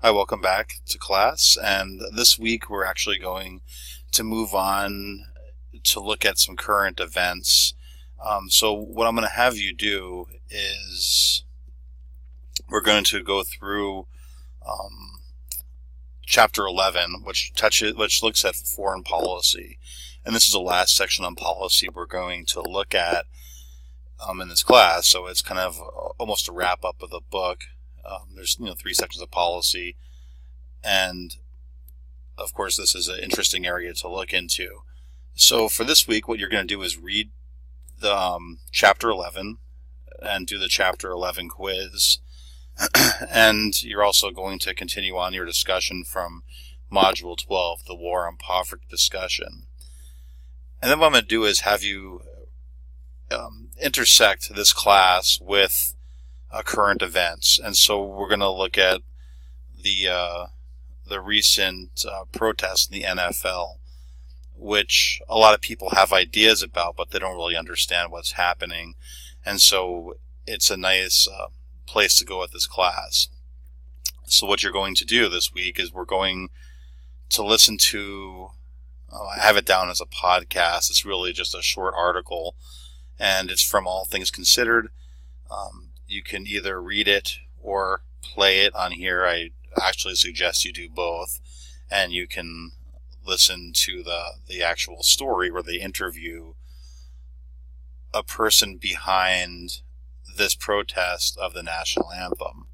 Hi, welcome back to class. And this week we're actually going to move on to look at some current events. So what I'm going to have you do is we're going to go through Chapter 11, which looks at foreign policy. And this is the last section on policy we're going to look at in this class. So it's kind of almost a wrap up of the book. There's 3 sections of policy, and of course this is an interesting area to look into. So for this week, what you're going to do is read the Chapter 11 and do the Chapter 11 quiz. And you're also going to continue on your discussion from Module 12, the War on Poverty discussion. And then what I'm going to do is have you intersect this class with current events. And so we're going to look at the recent protests in the NFL, which a lot of people have ideas about, but they don't really understand what's happening. And so it's a nice place to go with this class. So what you're going to do this week is we're going to listen to, I have it down as a podcast. It's really just a short article, and it's from All Things Considered. You can either read it or play it on here. I actually suggest you do both, and you can listen to the actual story where they interview a person behind this protest of the national anthem.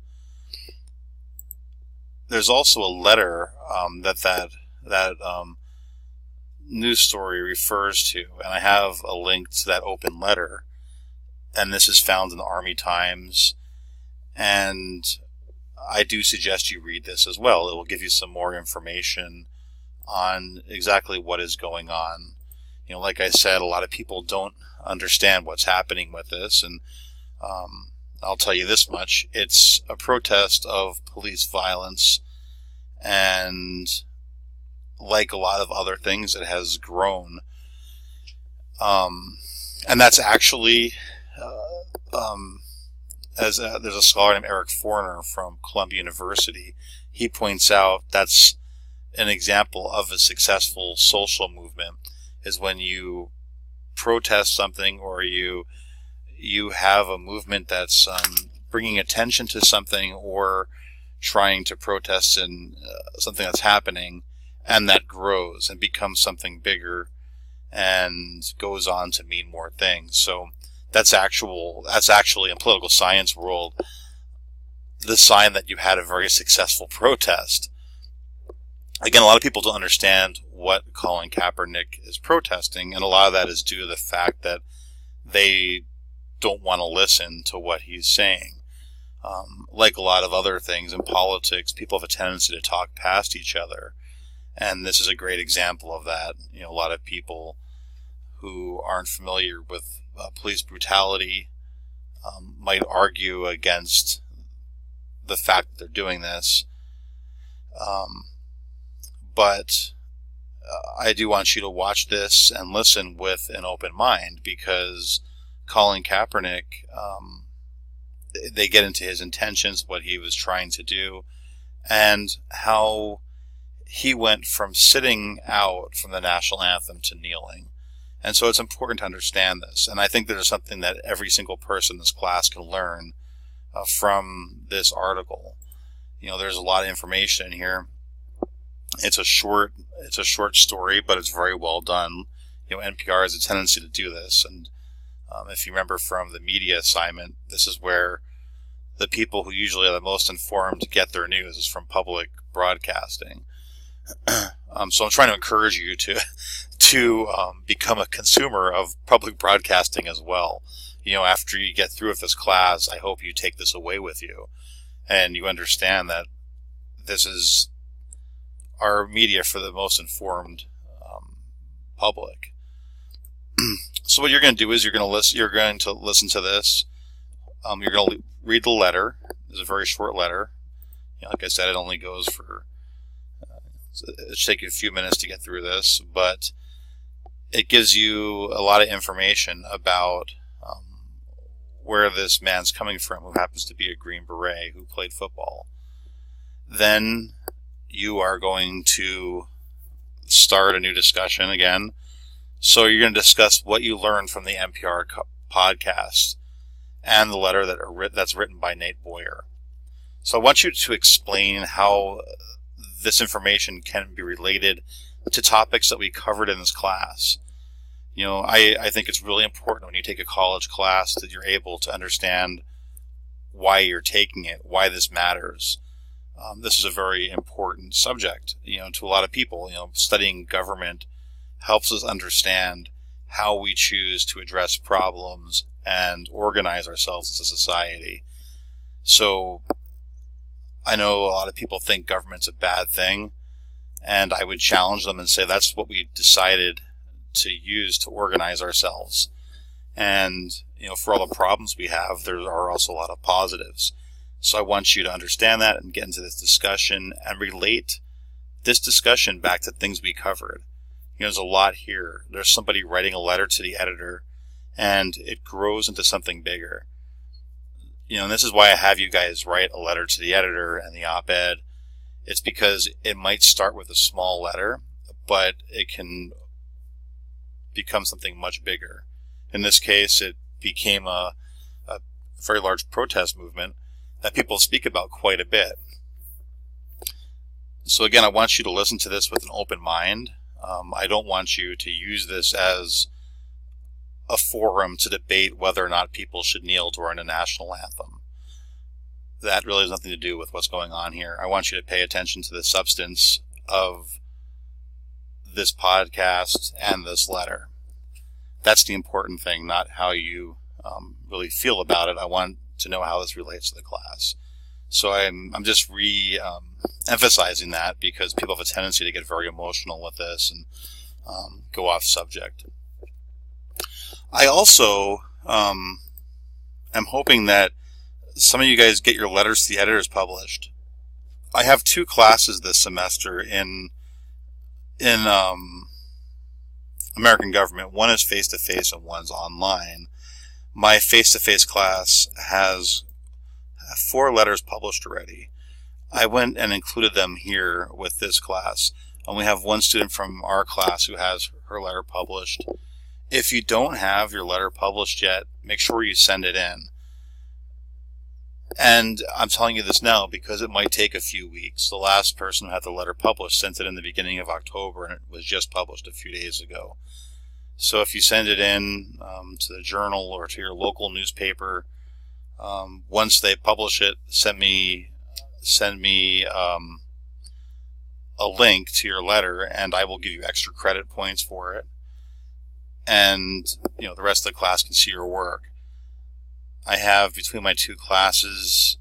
There's also a letter that news story refers to, and I have a link to that open letter, and this is found in the Army Times, and I do suggest you read this as well. It will give you some more information on exactly what is going on. Like I said, a lot of people don't understand what's happening with this, and I'll tell you this much. It's a protest of police violence, and like a lot of other things, it has grown. And that's actually, there's a scholar named Eric Forner from Columbia University. He points out that's an example of a successful social movement, is when you protest something, or you have a movement that's bringing attention to something or trying to protest in something that's happening, and that grows and becomes something bigger and goes on to mean more things. So that's actually in political science world the sign that you had a very successful protest. Again, a lot of people don't understand what Colin Kaepernick is protesting, and a lot of that is due to the fact that they don't want to listen to what he's saying. Like a lot of other things in politics, people have a tendency to talk past each other, and this is a great example of that. A lot of people who aren't familiar with police brutality might argue against the fact that they're doing this. But I do want you to watch this and listen with an open mind, because Colin Kaepernick, they get into his intentions, what he was trying to do, and how he went from sitting out from the national anthem to kneeling. And so it's important to understand this. And I think there's something that every single person in this class can learn from this article. There's a lot of information in here. It's a short story, but it's very well done. NPR has a tendency to do this, and if you remember from the media assignment, this is where the people who usually are the most informed get their news, is from public broadcasting. So I'm trying to encourage you to become a consumer of public broadcasting as well. After you get through with this class, I hope you take this away with you, and you understand that this is our media for the most informed public. So what you're going to do is you're going to listen to this. You're going to read the letter. It's a very short letter. Like I said, it only goes for it'll take you a few minutes to get through this, but it gives you a lot of information about where this man's coming from, who happens to be a Green Beret who played football. Then you are going to start a new discussion again. So you're going to discuss what you learned from the NPR podcast and the letter that's written by Nate Boyer. So I want you to explain how this information can be related to topics that we covered in this class. I think it's really important when you take a college class that you're able to understand why you're taking it, why this matters. This is a very important subject, to a lot of people. Studying government helps us understand how we choose to address problems and organize ourselves as a society. So I know a lot of people think government's a bad thing, and I would challenge them and say that's what we decided to use to organize ourselves. And, for all the problems we have, there are also a lot of positives. So I want you to understand that and get into this discussion and relate this discussion back to things we covered. There's a lot here. There's somebody writing a letter to the editor, and it grows into something bigger. And this is why I have you guys write a letter to the editor and the op-ed. It's because it might start with a small letter, but it can become something much bigger. In this case, it became a very large protest movement that people speak about quite a bit. So again, I want you to listen to this with an open mind. I don't want you to use this as a forum to debate whether or not people should kneel during the national anthem. That really has nothing to do with what's going on here. I want you to pay attention to the substance of this podcast and this letter. That's the important thing, not how you really feel about it. I want to know how this relates to the class. So I'm just emphasizing that because people have a tendency to get very emotional with this and go off subject. I also am hoping that some of you guys get your letters to the editors published. I have 2 classes this semester in American government. One is face-to-face and one's online. My face-to-face class has 4 letters published already. I went and included them here with this class. And we have one student from our class who has her letter published. If you don't have your letter published yet, make sure you send it in. And I'm telling you this now because it might take a few weeks. The last person who had the letter published sent it in the beginning of October, and it was just published a few days ago. So if you send it in to the journal or to your local newspaper, once they publish it, send me a link to your letter, and I will give you extra credit points for it. And the rest of the class can see your work. I have between my 2 classes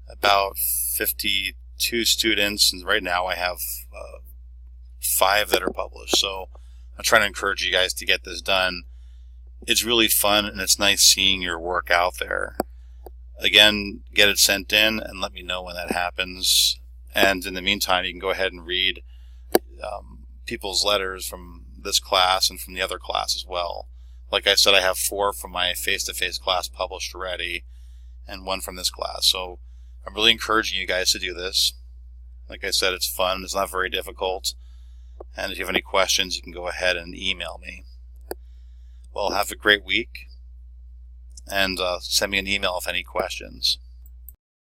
about 52 students, and right now I have 5 that are published. So I'm trying to encourage you guys to get this done. It's really fun, and it's nice seeing your work out there. Again, get it sent in and let me know when that happens. And in the meantime, you can go ahead and read people's letters from this class and from the other class as well. Like I said, I have 4 from my face-to-face class published already and 1 from this class. So I'm really encouraging you guys to do this. Like I said, it's fun. It's not very difficult. And if you have any questions, you can go ahead and email me. Well, have a great week. And send me an email if any questions.